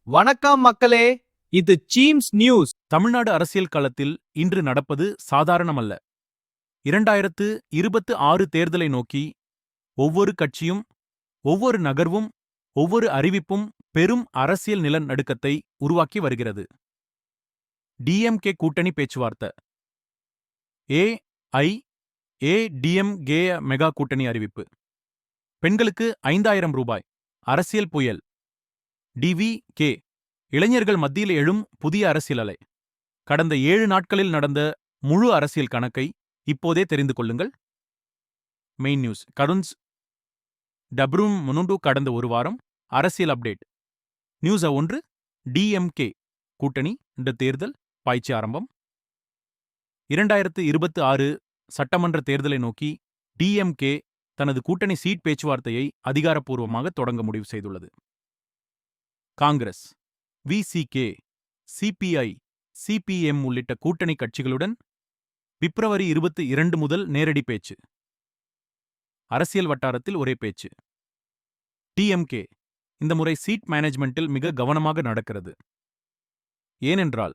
வணக்கம் மக்களே, இது சீம்ஸ் நியூஸ். தமிழ்நாடு அரசியல் களத்தில் இன்று நடப்பது சாதாரணமல்ல. 2026 தேர்தலை நோக்கி ஒவ்வொரு கட்சியும், ஒவ்வொரு நகர்வும், ஒவ்வொரு அறிவிப்பும் பெரும் அரசியல் நிலநடுக்கத்தை உருவாக்கி வருகிறது. டிஎம்கே கூட்டணி பேச்சுவார்த்தை. ஏஐஏடிஎம்கே மெகா கூட்டணி அறிவிப்பு. பெண்களுக்கு 5000 ரூபாய். அரசியல் புயல். டிவிகே இளைஞர்கள் மத்தியில் எழும் புதிய அரசியல் அலை. கடந்த 7 நாட்களில் நடந்த முழு அரசியல் கணக்கை இப்போதே தெரிந்து கொள்ளுங்கள். மெயின் நியூஸ் கருன்ஸ் டப்ரும் முனுண்டு கடந்த ஒரு வாரம் அரசியல் அப்டேட். நியூஸ் 1. டிஎம்கே கூட்டணி இந்த தேர்தல் பாய்ச்சி ஆரம்பம். 2026 சட்டமன்ற தேர்தலை நோக்கி டிஎம்கே தனது கூட்டணி சீட் பேச்சுவார்த்தையை அதிகாரப்பூர்வமாக தொடங்க முடிவு செய்துள்ளது. காங்கிரஸ், விசிகே, சிபிஐ, சிபிஎம் உள்ளிட்ட கூட்டணி கட்சிகளுடன் பிப்ரவரி 22 முதல் நேரடி பேச்சு. அரசியல் வட்டாரத்தில் ஒரே பேச்சு. டிஎம்கே இந்த முறை சீட் மேனேஜ்மெண்டில் மிக கவனமாக நடக்கிறது. ஏனென்றால்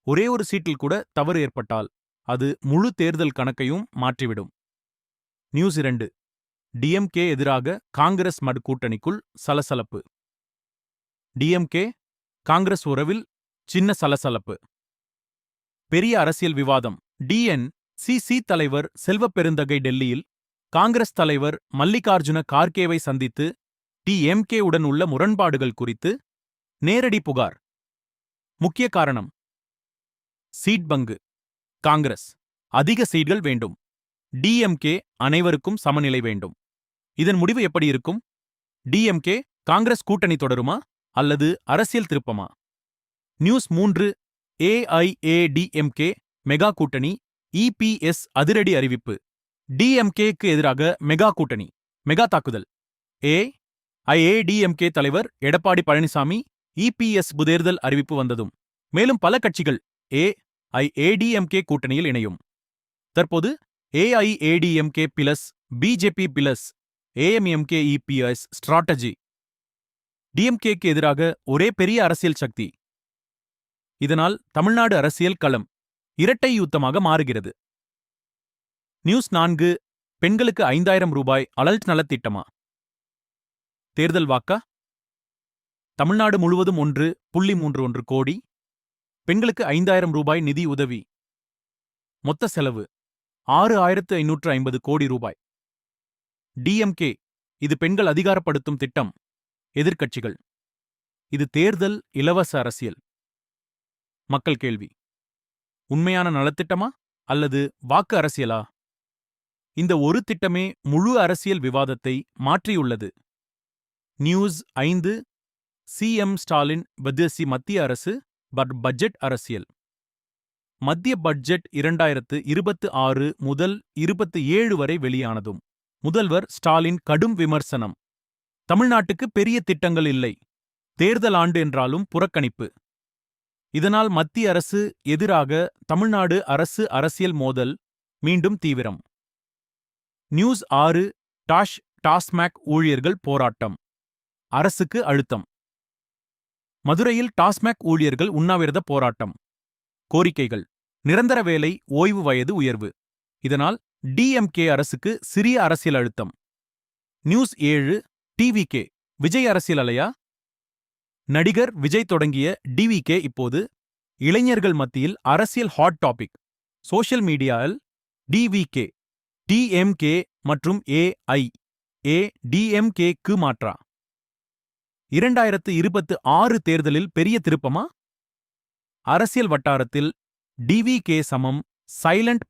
ஒரே ஒரு சீட்டில் கூட தவறு ஏற்பட்டால் அது முழு தேர்தல் கணக்கையும் மாற்றிவிடும். நியூஸ் 2. டிஎம்கே எதிராக காங்கிரஸ் மட் கூட்டணிக்குள் சலசலப்பு. டிஎம்கே காங்கிரஸ் உறவில் சின்ன சலசலப்பு. பெரிய அரசியல் விவாதம். டிஎன்சிசி தலைவர் செல்வப்பெருந்தகை டெல்லியில் காங்கிரஸ் தலைவர் மல்லிகார்ஜுன கார்கேவை சந்தித்து டிஎம்கே உடன் உள்ள முரண்பாடுகள் குறித்து நேரடி புகார். முக்கிய காரணம் சீட் பங்கு. காங்கிரஸ் அதிக சீட்கள் வேண்டும், டிஎம்கே அனைவருக்கும் சமநிலை வேண்டும். இதன் முடிவு எப்படி இருக்கும்? டிஎம்கே காங்கிரஸ் கூட்டணி தொடருமா அல்லது அரசியல் திருப்பமா? நியூஸ் 3. ஏஐஏடிஎம்கே மெகா கூட்டணி. இபிஎஸ் அதிரடி அறிவிப்பு. டிஎம்கேக்கு எதிராக மெகா கூட்டணி, மெகா தாக்குதல். ஏஐஏடிஎம்கே தலைவர் எடப்பாடி பழனிசாமி இபிஎஸ் தேர்தல் அறிவிப்பு வந்ததும் மேலும் பல கட்சிகள் ஏஐஏடிஎம்கே கூட்டணியில் இணையும். தற்போது AIADMK plus BJP plus AMMK EPS strategy. டிஎம்கேக்கு எதிராக ஒரே பெரிய அரசியல் சக்தி. இதனால் தமிழ்நாடு அரசியல் களம் இரட்டை யுத்தமாக மாறுகிறது. நியூஸ் 4. பெண்களுக்கு 5000 ரூபாய் அடல்ட் நலத்திட்டமா? தேர்தல் வாக்கா? தமிழ்நாடு முழுவதும் 1.31 கோடி பெண்களுக்கு 5000 ரூபாய் நிதி உதவி. மொத்த செலவு 6550 கோடி ரூபாய். டிஎம்கே இது பெண்கள் அதிகாரப்படுத்தும் திட்டம். எதிர்க்கட்சிகள் இது தேர்தல் இலவச அரசியல். மக்கள் கேள்வி: உண்மையான நலத்திட்டமா அல்லது வாக்கு அரசியலா? இந்த ஒரு திட்டமே முழு அரசியல் விவாதத்தை மாற்றியுள்ளது. நியூஸ் 5. சிஎம் ஸ்டாலின் விதேசி மத்திய அரசு பட்ஜெட் அரசியல். மத்திய பட்ஜெட் 2026 முதல் 27 வரை வெளியானதும் முதல்வர் ஸ்டாலின் கடும் விமர்சனம். தமிழ்நாட்டுக்கு பெரிய திட்டங்கள் இல்லை, தேர்தல் ஆண்டு என்றாலும் புறக்கணிப்பு. இதனால் மத்திய அரசு எதிராக தமிழ்நாடு அரசு அரசியல் மோதல் மீண்டும் தீவிரம். நியூஸ் 6. டாஸ்மாக் ஊழியர்கள் போராட்டம். அரசுக்கு அழுத்தம். மதுரையில் டாஸ்மாக் ஊழியர்கள் உண்ணாவிரத போராட்டம். கோரிக்கைகள்: நிரந்தர வேலை, ஓய்வு வயது உயர்வு. இதனால் டிஎம்கே அரசுக்கு சிறிய அரசியல் அழுத்தம். நியூஸ் 7. டிவிகே விஜய் அரசியல் அலையா? நடிகர் விஜய் தொடங்கிய டிவிகே இப்போது இளைஞர்கள் மத்தியில் அரசியல் ஹாட் டாபிக். சோஷியல் மீடியாவில் டிவிகே டிஎம்கே மற்றும் ஏஐஏடிஎம்கேக்கு மாற்றா. 2026 தேர்தலில் பெரிய திருப்பமா? அரசியல் வட்டாரத்தில் டிவிகே சமம் சைலண்ட்